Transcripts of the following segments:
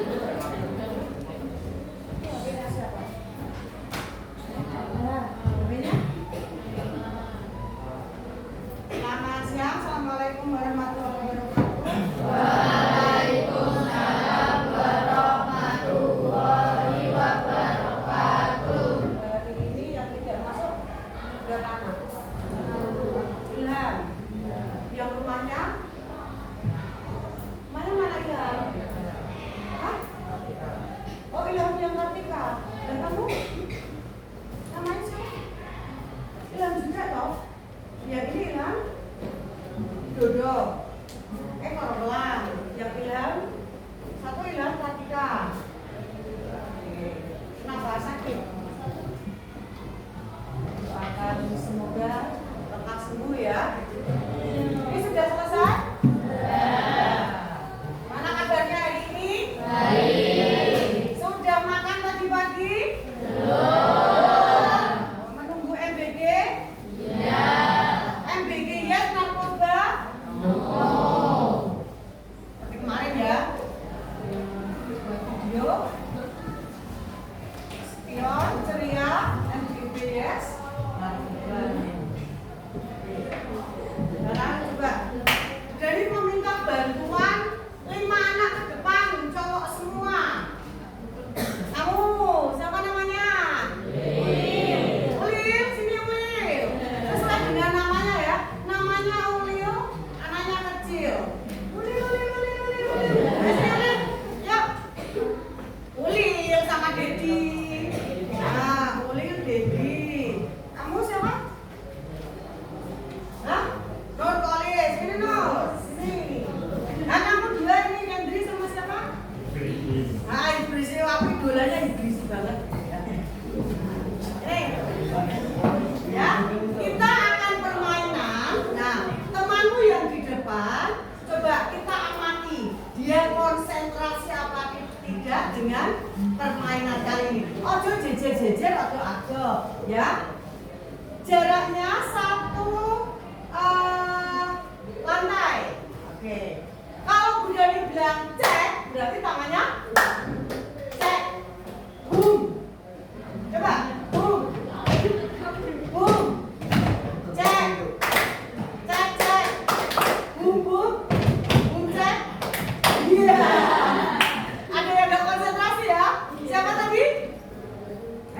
Selamat siang, assalamualaikum warahmatullahi wabarakatuh. Waalaikumsalam warahmatullahi wabarakatuh. Hari ini yang tidak masuk berapa anak? Ilham. Yang rumahnya? Mana Ilham? Hah? Oh, Ilham yang Kartika. Dan kamu? Namanya siapa? Ilham juga toh? Ya ini Ilham? Dodo. Kalau belang. Yang Ilham? Satu Ilham Kartika. Kenapa sakit? Akan semoga lekas sembuh ya. Ini sudah selesai? Mana kabarnya hari ini? Baik. Sudah makan tadi pagi? Belum. Menunggu MBG? Ya. MBG yes narkoba? No. Seperti kemarin ya. Buat video. Spion, ceria, MBG yes narkoba. Sekarang coba. Jadi meminta bantuan 5 anak ke depan, cowok semua. Kamu, siapa namanya? Ulil, sini Ulil. Sesuai dengan namanya ya. Namanya Ulil, anaknya kecil. Ulil. Sini Ulil. Yuk. Ulil sama Dedi. Nah, Ulil, Dedi. Kamu siapa? Hah? Nur Kolis, sini Nur. Sini. Nah, kamu dua ini Hendri sama siapa? Ah, Ibris, aku idolanya Ibris banget. Nih, ya, kita akan permainan. Nah, temanmu yang di depan, coba kita amati dia konsentrasi apa tidak dengan permainan kali ini. Ojo jejer-jejer, ojo aja, ya. Jaraknya 1 lantai. Oke. Kalau Bunda dibilang cek, berarti tangannya cek. Boom. Coba. Boom. Boom. Cek. Cek, cek. Boom, boom. Boom, cek. Iya. Ada yang gak konsentrasi ya? Siapa tadi?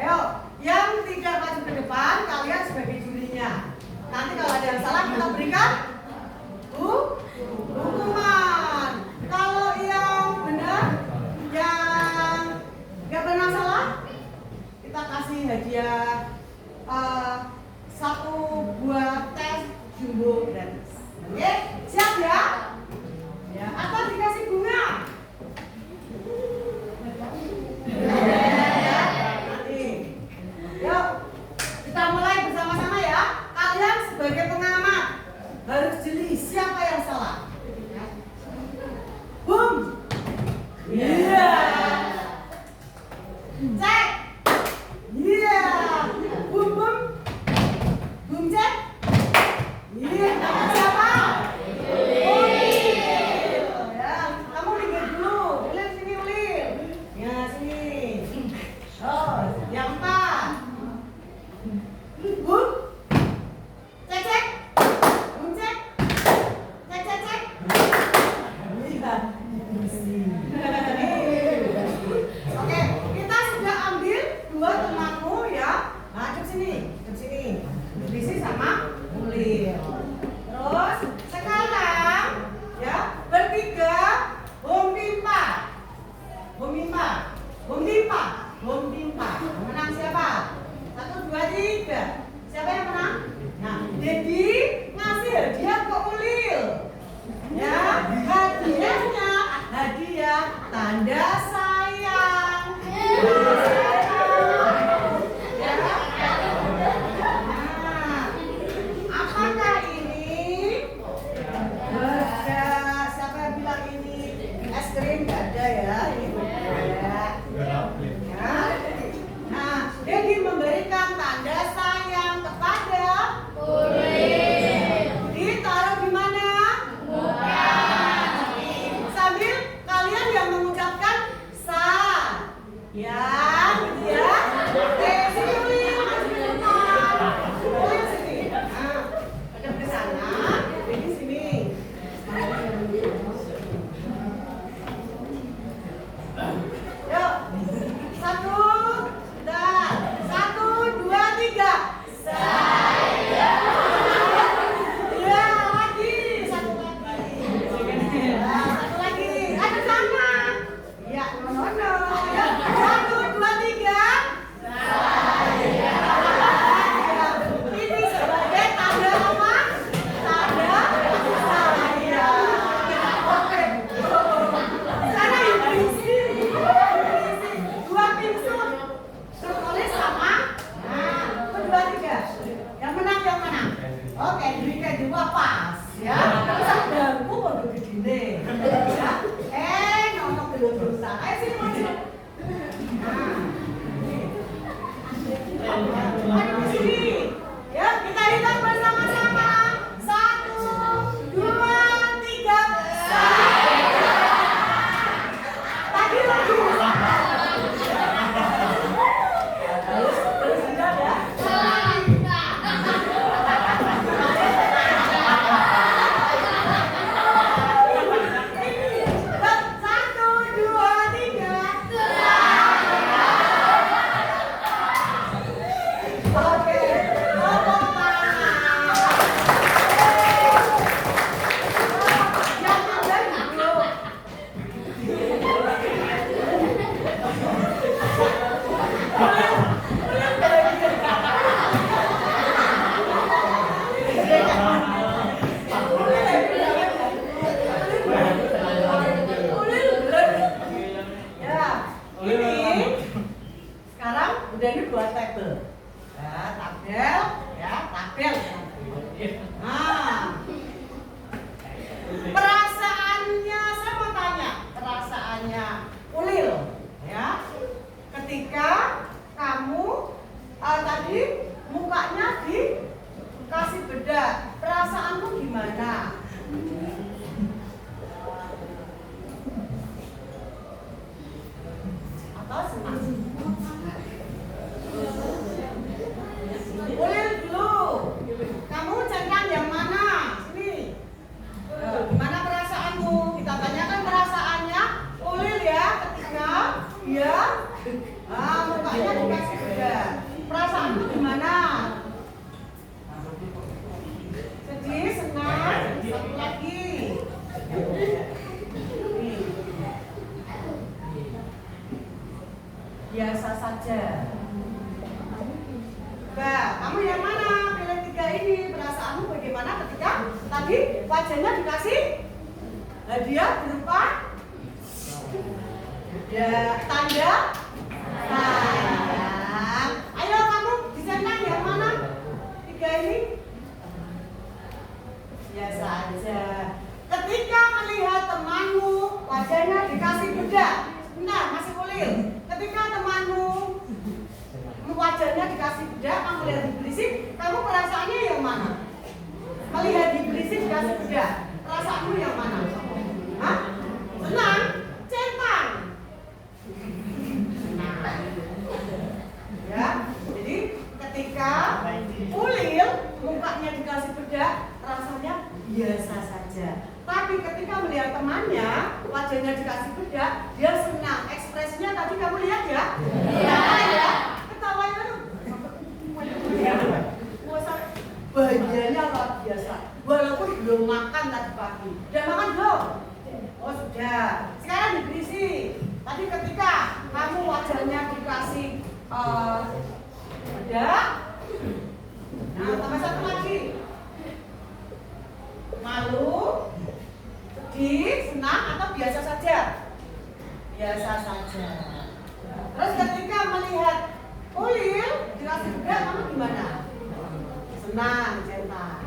Ayo. Yang tidak maju ke depan, kalian sebagai jurinya. Nanti kalau ada yang salah, kita berikan hukuman. Kalau yang benar, yang nggak pernah salah, kita kasih hadiah 1 buah tes jumbo gratis. Oke, siap ya? Ya. Atau dikasih bunga? Ya. Nanti. Yuk, kita mulai bersama-sama ya. Kalian sebagai pengamat harus jeli siapa yang salah. Boom. Iya. Cek. Iya. Boom boom. Boom cek. Iya. Siapa? Ulil. Ya, kamu minggir dulu. Ulil sini Ulil. Ya sini. Oh, yang 4. Boom. Cek cek. Boom cek. Cek cek cek. Lihat. Oke, kita sudah ambil 2 temanmu ya. Nah, ke sini. Bisi sama Ulil. Terus sekarang ya, bertiga bom pimpa. Menang siapa? 1, 2, 3. Siapa yang menang? Nah, Dedi ngasih hadiah ke Ulil. Ya, hadiahnya hadiah tanda sayang. Ya. Nah, apakah ini? Ada siapa yang bilang ini es krim? Nggak ada ya. Ini ya. Ya. Nah, Dedi memberikan tanda sayang kepada Ulil. ditaruh di mana? Bukan. Sambil kalian yang mengucapkan Ya, gitu ya. Oke, sini Ulil, maju ke depan. Ulil sini. Nah, ada ke sana, ini sini. Yuk, 1, bentar. 1, 2, 3. Saya. Ya, lagi. Satu lagi. Nah, satu lagi. Ada sana. Ya, no. Ya, 1, 2, 3. Saya. Ini sebagai tanda apa? Tanda saya. Oke. Sana berisi. Dua pinsul. Tertulis sama. Nah, 1, 2, 3. Yang menang yang mana? Oke, dirikan dua pas. Ya. Terus dengku baru begini. Ya. Nono belum berusaha. Ayo sini maju. Ayo di sini. Ya, kita hitung bersama-sama. 1, 2, 3. Lagi. Terus sudah ya. Satu, dua, tiga. Oke, tepuk tangan. Jangan dulu. Ya, ini sekarang udah ini buat tabel. Ya, tabel, ya, tabel. Nah, perasaannya saya mau tanya, perasaannya Ulil, ya, ketika kamu tadi mukanya dikasih bedak, perasaanmu gimana? Atau senang? Ulil dulu. Kamu centang yang mana? Sini. Gimana perasaanmu? Kita tanyakan perasaannya Ulil ya ketika dia mukanya dikasih bedak. Perasaanmu gimana? Sedih, senang, satu lagi. Biasa saja. Nah, kamu yang mana? Pilih 3 ini. Perasaanmu bagaimana ketika tadi wajahnya dikasih hadiah berupa tanda sayang. Ayo kamu dicentang yang mana? 3 ini. Biasa aja. Ketika melihat temanmu wajahnya dikasih bedak. Nah, masih Ulil. Ketika temanmu wajahnya dikasih bedak, kamu lihat diberisik, kamu perasaannya yang mana? Melihat diberisik dikasih bedak, perasaanmu yang mana? Hah? Senang? Centang? Senang. Ya, jadi ketika Ulil mukanya dikasih bedak, rasanya biasa saja. Tapi ketika melihat temannya wajahnya dikasih bedak, dia senang. Ekspresinya tadi kamu lihat ya? Iya. Ya. Ketawanya tuh bahagianya luar biasa. Walaupun belum makan tadi pagi. Udah makan belum? Oh sudah. Sekarang diberisi. Tadi ketika kamu wajahnya dikasih bedak. Nah, tambah satu lagi. Malu, sedih, senang atau biasa saja? Biasa saja. Terus ketika melihat Ulil dikasih bedak, kamu gimana? Senang, centang.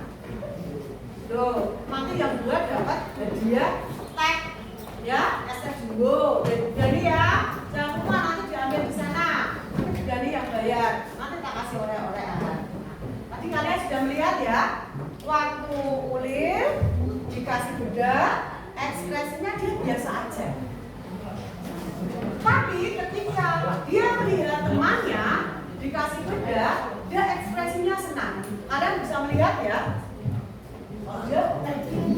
Tuh, nanti yang dua dapat hadiah tag, ya, SF Jumbo. Jadi ya, jangan lupa nanti diambil di sana. Nanti Dani yang bayar. Nanti tak kasih oleh-olehan. Tadi kalian sudah melihat ya, waktu Ulil dikasih bedak, ekspresinya dia biasa aja. Tapi ketika konsentrasi kuda, dia ekspresinya senang. Kalian bisa melihat ya. Oh, dia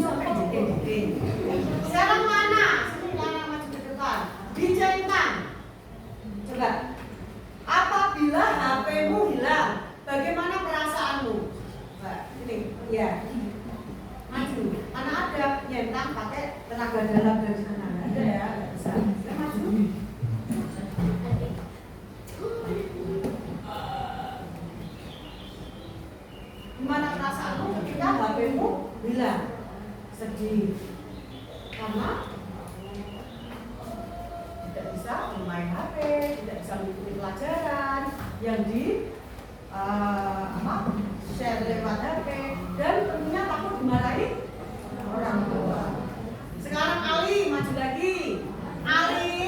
sampai jeding-jeding. Sekarang mana? Sini Lana maju ke depan. Dicentang. Coba. Apabila HP-mu hilang, bagaimana perasaanmu? Coba, ini, ya. Maju. Mana ada nyentang pakai tenaga dalam dari sana? Ada ya, nggak bisa. Ya, maju. Gimana perasaanmu ketika HP-mu hilang? Sedih. Karena tidak bisa bermain HP, tidak bisa mengikuti pelajaran yang di share lewat HP, dan tentunya takut dimarahi orang tua. Sekarang Ali maju lagi. Ali,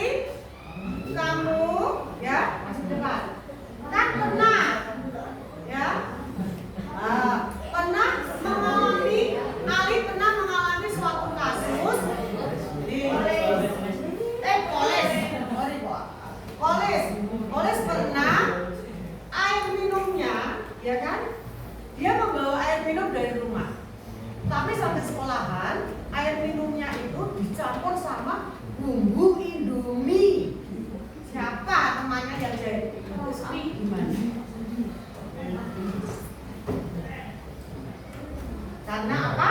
kamu ya maju depan. Kan pernah ya pernah mengalami, Ali pernah mengalami suatu kasus di Koles pernah air minumnya, ya kan? Dia membawa air minum dari rumah. Tapi sampai sekolahan, air minumnya itu dicampur sama bumbu Indomie. Siapa temannya yang jadi? Terus gimana? Karena apa?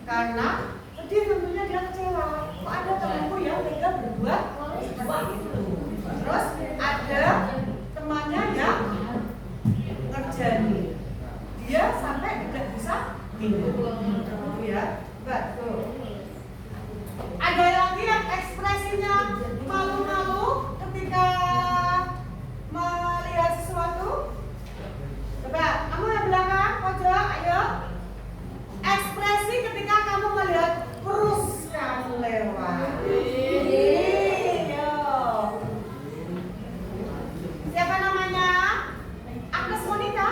Karena dia tentunya dia kecewa. Kok ada temanku yang tega berbuat itu. Terus ada temannya yang ngerjain. Dia sampai tidak bisa minum. Ya, betul. Ada lagi yang ekspresinya malu-malu ketika melihat sesuatu. Coba, kamu yang belakang, pojok, ayo. Ekspresi ketika kamu melihat perus kamu lewat. Siapa namanya? Agnes Monica?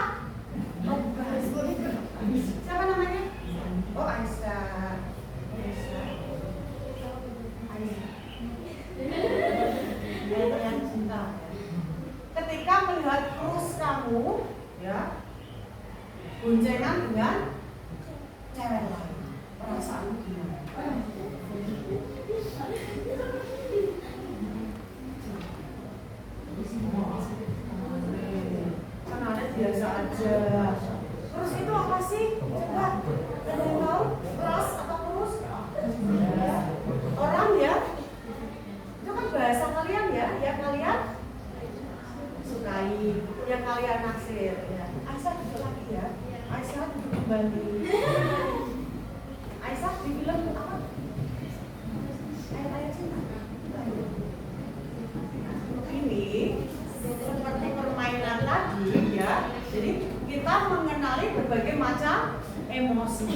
Oh, bukan Agnes Monica. Siapa namanya? Oh, Aisyah. Yang cinta. Ketika melihat perus kamu, ya, boncengan dengan cewek lain, perasaanmu gimana? Kan ada biasa aja. Terus itu apa sih? Coba, ada yang tahu? Keras atau kurus? Orang ya? Itu kan bahasa kalian ya? Yang kalian sukai, yang kalian naksir ya. Aisyah duduk lagi ya. Aisyah duduk kembali. Aisyah di film apa? Ayat-ayat cinta. Ini seperti permainan tadi ya. Jadi kita mengenali berbagai macam emosi.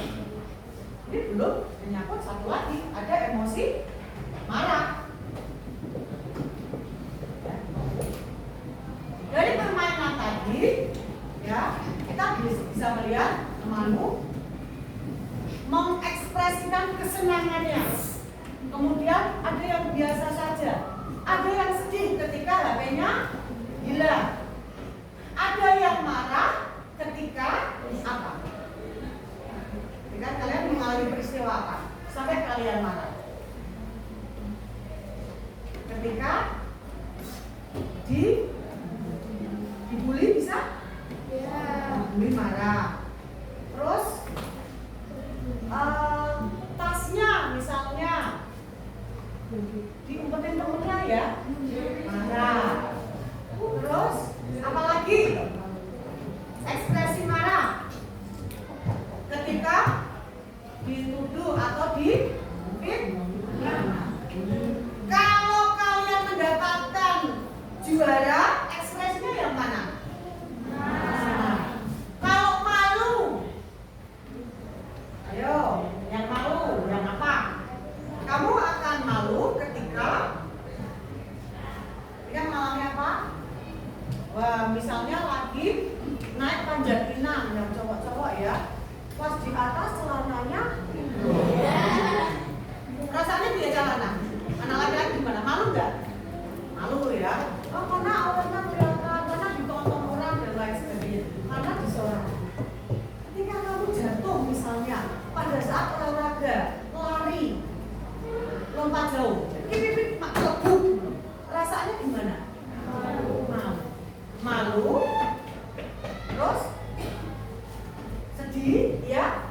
Ini belum menyangkut satu lagi, ada emosi marah. Dari permainan tadi, ya kita bisa melihat temanmu mengekspresikan kesenangannya. Kemudian ada yang biasa saja, ada yang sedih ketika HP-nya hilang, ada yang marah ketika apa? Ketika kalian mengalami peristiwa apa? Sampai kalian marah. Ketika dibully bisa? Ya. Dibully marah. Terus tasnya misalnya diumpetin temennya ya, marah. Terus apalagi ekspresi marah ketika dituduh atau difitnah. Kalau kalian mendapatkan juara, ekspresinya yang mana? Kalau malu, ayo, yang malu, yang apa? Kamu akan malu ketika mengalami apa? Wah, misalnya lagi naik panjat melompat jauh. Pipip mak lebuk. Rasanya gimana? Malu. Terus sedih, ya.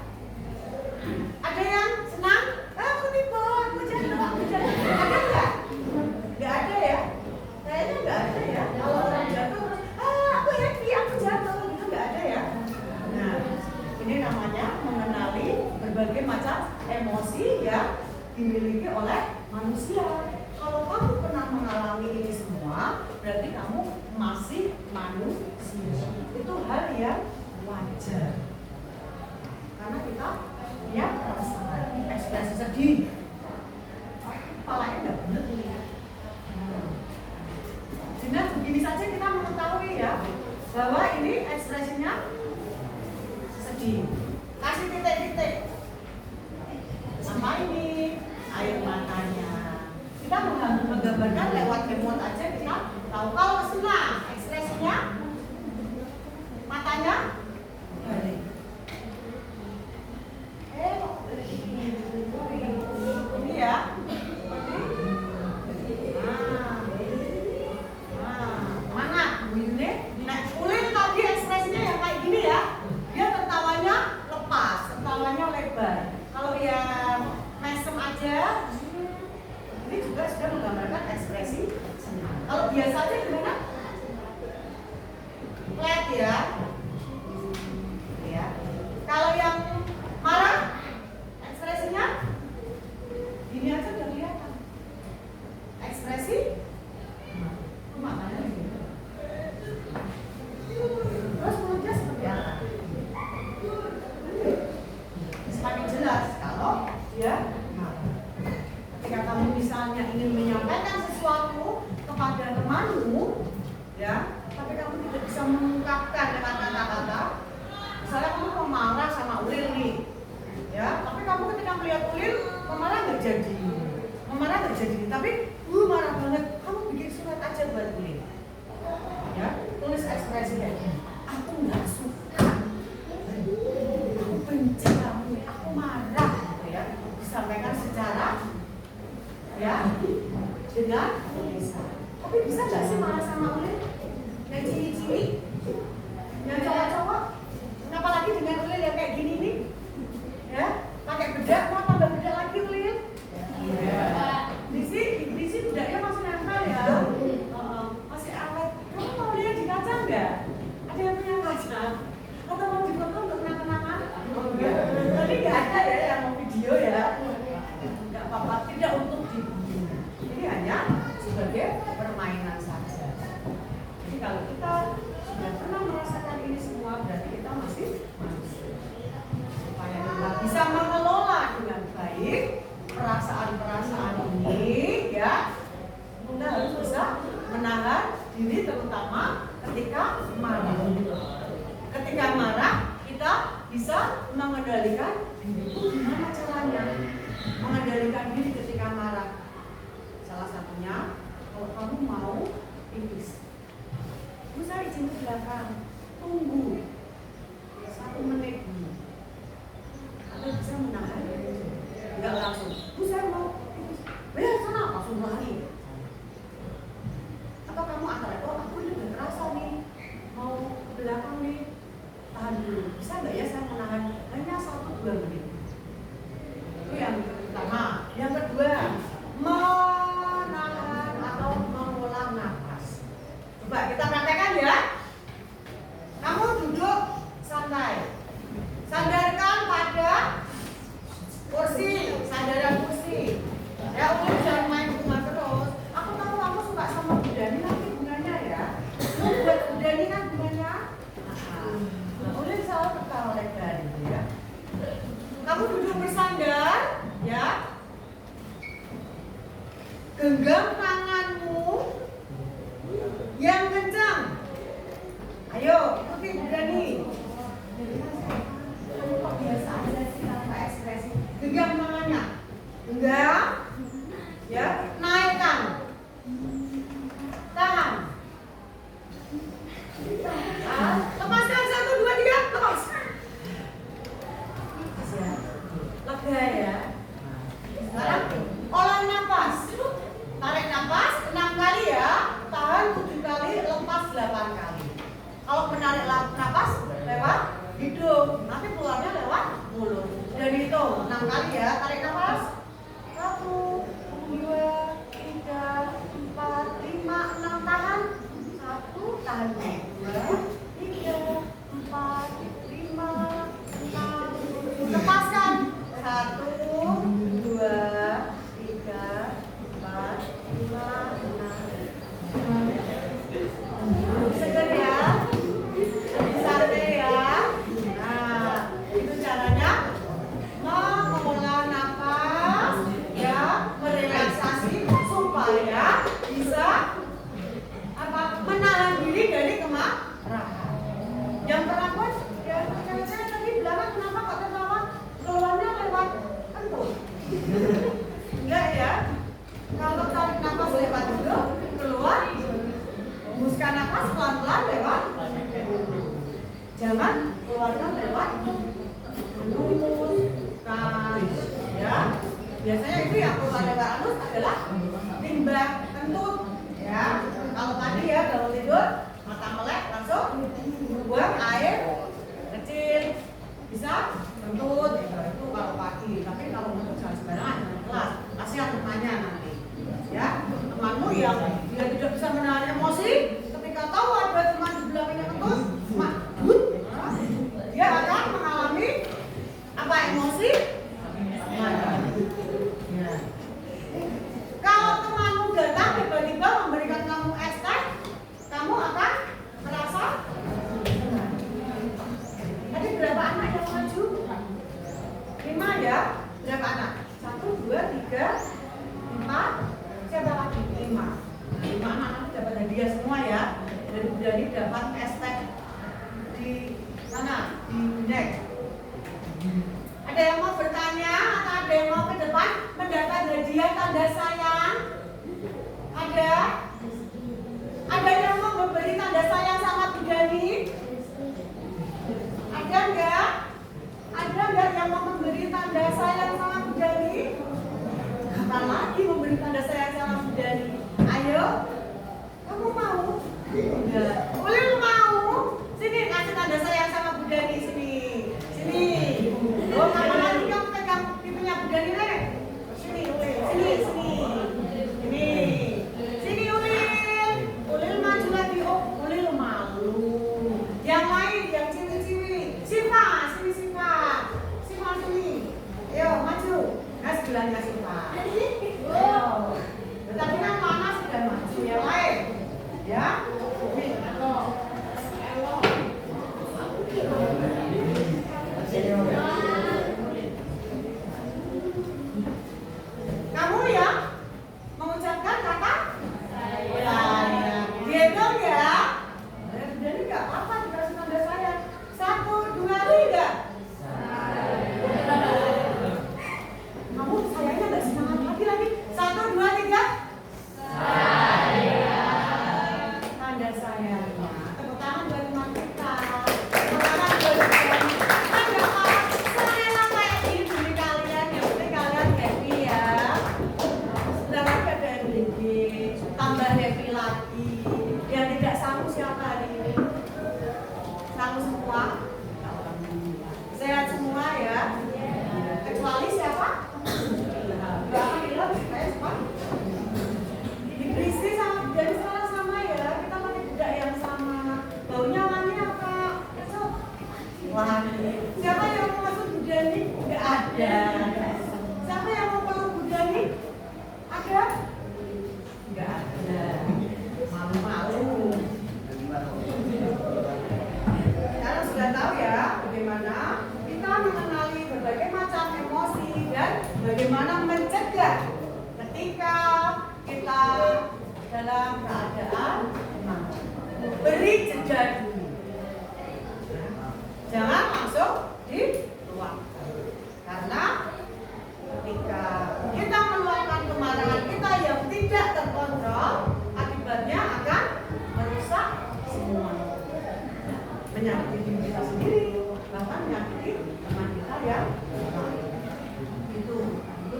Ada yang senang? Aku tiba, aku jatuh. Ada nggak? Nggak ada ya? Kayaknya nggak ada ya. Kalau orang jatuh, aku happy, aku jatuh, gitu nggak ada ya. Nah, ini namanya mengenali berbagai macam emosi yang dimiliki oleh manusia. Kalau kamu pernah mengalami ini semua, berarti kamu masih manusia. Itu hal yang wajar. Karena kita punya perasaan, ekspresi sedih. Kepalanya nggak bener ini. Jadi begini saja kita mengetahui ya bahwa ini ekspresinya sedih. Kasih titik-titik. Apa ini? Air matanya. Kita menggambarkan lewat emot aja kita tahu. Kalau senang, ekspresinya matanya balik. Ini ya. Mana? Ini. Nah, Ulin tadi ekspresinya yang kayak gini ya. Dia tertawanya lepas, tertawanya lebar. Kalau yang mesem aja, ini juga sudah menggambarkan ekspresi senang. Kalau biasa aja gimana? Flat ya. Ya. Kalau yang marah, ekspresinya gini aja udah kelihatan. Ekspresi matanya gitu. Terus mulutnya seperti apa? Semakin jelas kalau dia marah. Ketika kamu misalnya ingin menyampaikan sesuatu kepada temanmu, ya, tapi kamu tidak bisa mengungkapkan dengan kata-kata. Misalnya kamu mau marah sama Ulil nih, ya, tapi kamu ketika melihat Ulil, marah nggak jadi, tapi marah banget. Kamu bikin surat aja buat Ulil, ya, tulis ekspresi kayak gini. Aku nggak suka, aku benci kamu, aku marah, gitu ya. Disampaikan secara, ya, dengan tulisan. Tapi bisa nggak sih marah sama Ulil? Yang cili-cili, yang cowok-cowok? Apalagi dengan Ulil yang kayak gini nih, ya, pakai bedak, mau tambah bedak lagi Ulil? Iya. Di sini bedaknya masih nempel ya, masih awet. Kamu mau lihat di kaca nggak? Ada yang punya kaca? Atau mau difoto untuk kenang-kenangan? Oh enggak. Tadi nggak ada ya yang mau video ya? Nggak apa-apa, tidak untuk dibuat. Ini hanya sebagai permainan saja. Jadi kalau kita sudah pernah merasakan ini semua, berarti kita masih manusia. Supaya kita bisa mengelola dengan baik perasaan-perasaan ini, ya, kita harus bisa menahan diri, terutama ketika marah. Ketika marah, kita bisa mengendalikan diri. Gimana caranya mengendalikan diri ketika marah? Salah satunya, kalau kamu mau pipis, bisa izin ke belakang, tunggu 1 menit dulu. Atau bisa menahan, enggak langsung. Bu, saya mau pipis. Sana langsung lari. Atau kamu akan, aku ini udah terasa nih, mau ke belakang nih, tahan dulu. Bisa nggak ya saya menahan hanya 1-2 menit? Itu yang pertama. Yang kedua, menahan atau mengulang nafas. Coba kita praktekkan ya. Kamu duduk santai, sandarkan pada kursi, sandaran kursi. Ya, udah jangan main bunga terus. Aku tahu kamu suka sama Budani, nanti bunganya ya. Buat Budani kan bunganya. Udah selalu ketawa lebar gitu ya. Kamu duduk bersandar, ya. Genggam tanganmu yang kencang. Ayo, ikuti Budani. Kamu kok biasa aja sih tanpa ekspresi. Genggam tangannya. Genggam. Ya, naikkan. Tahan. Lepaskan 1, 2, 3, lepas. Lega ya. Sekarang olah nafas. 6 kali ya. Tarik nafas. 1, 2, 3, 4, 5, 6. Tahan. 1, tahan. 2, 3, 4, 5, 6. Lepaskan. 1, 2, 3, 4, 5, 6. Segar ya. Santai ya. Nah, itu caranya mengolah nafas ya, merelaksasi supaya bisa menahan diri dari kemarahan. Yang perempuan ya, saya tadi belakang kenapa kok tertawa? Keluarnya lewat kentut. Enggak ya? Kalau tarik nafas lewat hidung, keluar, hembuskan nafas pelan-pelan lewat. Jangan keluarkan lewat anus, ya. Biasanya itu yang keluar lewat anus adalah limbah kentut, ya. Kalau tadi ya kalau tidur mata melek langsung buang air kecil, bisa kentut, itu kalau pagi. Tapi kalau kentut jangan sembarangan, jangan kelas, kasihan temannya nanti. Ya, temanmu yang dia tidak bisa menahan emosi, ketika tahu ada teman di belakangnya kentut, dia akan mengalami apa emosi? Marah. Ya. Kalau temanmu datang tiba-tiba memberikan kamu es teh, kamu akan merasa senang. Ada berapa anak yang maju? 5 ya? Berapa anak? 1, 2, 3, 4. Siapa lagi? 5. 5 anak nanti dapat hadiah semua ya. Dari dapat es teh di sana, di Nek. Ada yang mau bertanya atau ada yang mau ke depan mendapat hadiah tanda sayang? Ada? Ada yang mau memberi tanda sayang sama Bu Dani? Ada enggak? Ada enggak yang mau memberi tanda sayang sama Bu Dani? Kapan lagi memberi tanda sayang sama Bu Dani? Ayo, kamu mau? Enggak. Boleh mau? Sini kasih tanda sayang sama Bu Dani sini. Sini. Oh, kapan lagi kamu pegang pipinya Bu Dani nih? Sini, sini, sini. Sini. Sini Ulil. Ulil maju lagi. Oh, Ulil malu. Yang lain, yang ciwi-ciwi. Siva, sini Siva. Siva sini. Ayo maju. Nah, sebelahnya Siva. Ayo. Tadi kan mana sudah maju yang lain. Ya. Kamu ya mengucapkan kata saya. Dihitung ya. Jadi nggak apa-apa dikasih tanda saya. 1, 2, 3. Kamu sayangnya nggak semangat lagi. 1, 2, 3. Tanda sayangnya. Tepuk tangan buat teman kita. Tepuk tangan buat teman. Ada apa? Saya kayak gini demi kalian. Yang penting kalian happy ya. Sudah lagi ada yang lebih tambah happy lagi. Yang tidak sanggup siapa hari ini? Sanggup semua? Sehat semua ya? Kecuali siapa? Berapa bilang saya semua? Diberisi sama jadi sama ya. Kita pakai bedak yang sama. Baunya wangi apa? Kecap? Wangi. Siapa yang mau masuk Bu Dani? Nggak ada. Siapa yang mau peluk Bu Dani? Ada? Nggak ada. Malu-malu. Sekarang sudah tahu ya bagaimana kita mengenali berbagai macam emosi dan bagaimana mencegah ketika kita dalam keadaan marah. Beri jeda dulu. Jangan langsung dituangkan. Karena ketika kita meluapkan kemarahan kita yang tidak terkontrol, akibatnya akan merusak semua. Menyakiti diri kita sendiri, bahkan menyakiti teman kita yang lain. Itu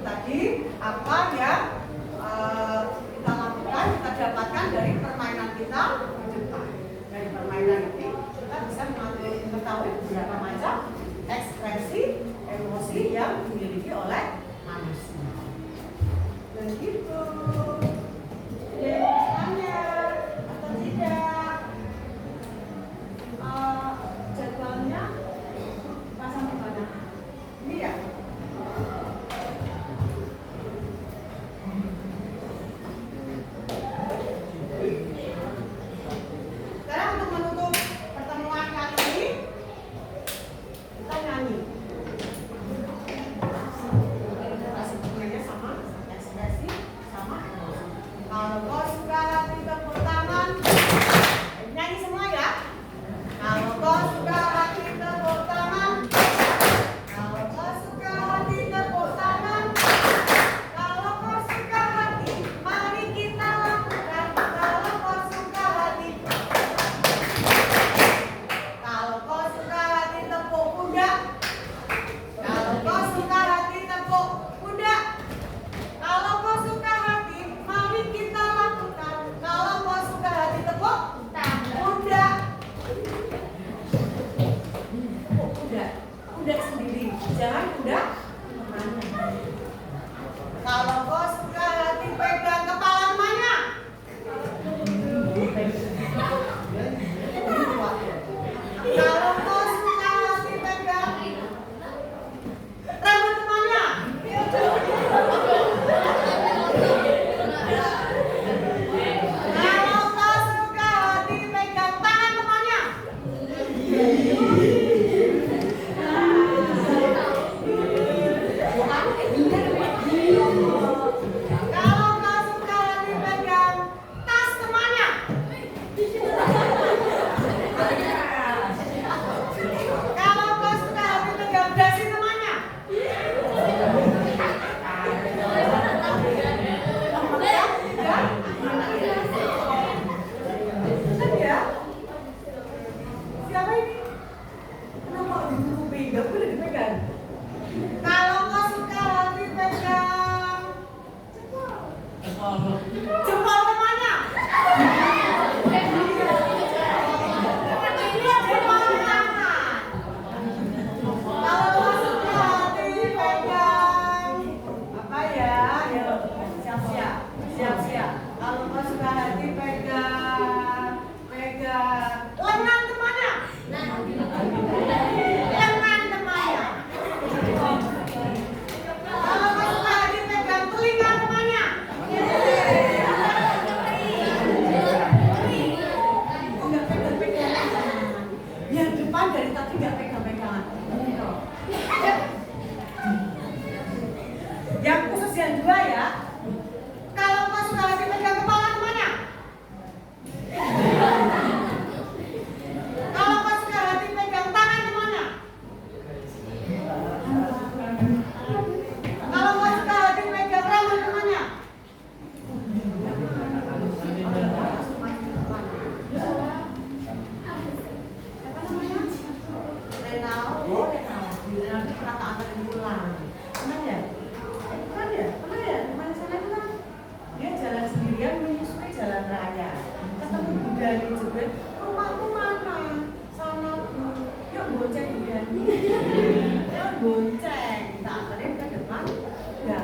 tadi apa yang kita lakukan, kita dapatkan dari permainan kita di depan. Dari permainan ini kita bisa mengetahui beberapa macam ekspresi emosi yang dimiliki Jempol kemana? Jempol tangan. Kalau masuk ke hati pegang apa ya? Ya siap-siap. Kalau masuk ke hati pegang lengan kemana? Lengan kemana? Kalau masuk ke hati pegang telinga kemana? Enggak pegang-pegangan. Yang depan dari tadi enggak pegang-pegangan. Yang khusus yang dua ya. Kalau masuk ke hati pegang kepala kemana? Kalau masuk ke hati pegang tangan kemana? Kalau masuk ke hati pegang rambut kemana? Apa namanya? Renal. Oh, Renal. Renal itu kata antar bulan. Benar ya? Bukan ya? Benar ya? Kemana sana itu kan? Dia jalan sendirian menyusuri jalan raya. Ketemu Bunda di jebret. Rumahmu mana? Sana Bu. Yuk bonceng Bunda. Yuk bonceng. Kita anterin ke depan. Ya.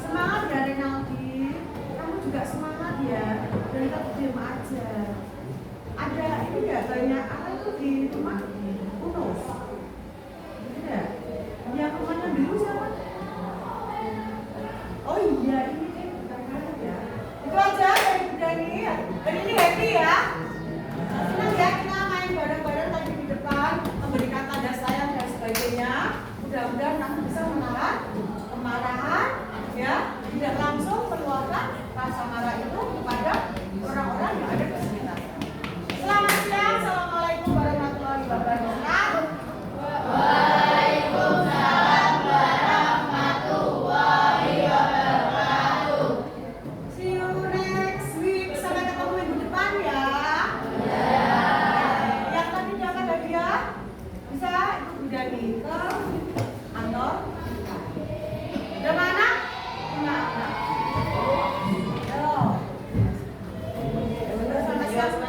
Semangat ya Renaldi. Kamu juga semangat ya. Dan kamu diam aja. Ada ini ya banyak apa itu di rumah Unus. Ada. Yang rumahnya biru siapa? Oh iya ini deh ya. Itu aja dari Bunda ini ya. Dan ini happy ya. Senang ya kita main bareng-bareng tadi di depan, memberikan tanda sayang dan sebagainya. Mudah-mudahan kamu bisa menahan kemarahan, ya, tidak langsung meluapkan rasa marah itu kepada orang-orang yang ada di sekitar. Selamat siang, assalamualaikum warahmatullahi wabarakatuh. Waalaikumsalam warahmatullahi wabarakatuh. See you next week. Sampai ketemu minggu depan ya. Yang tadi dapat hadiah bisa ikut Bunda di ke kantor. Udah mana? Ayo. Sampai siang.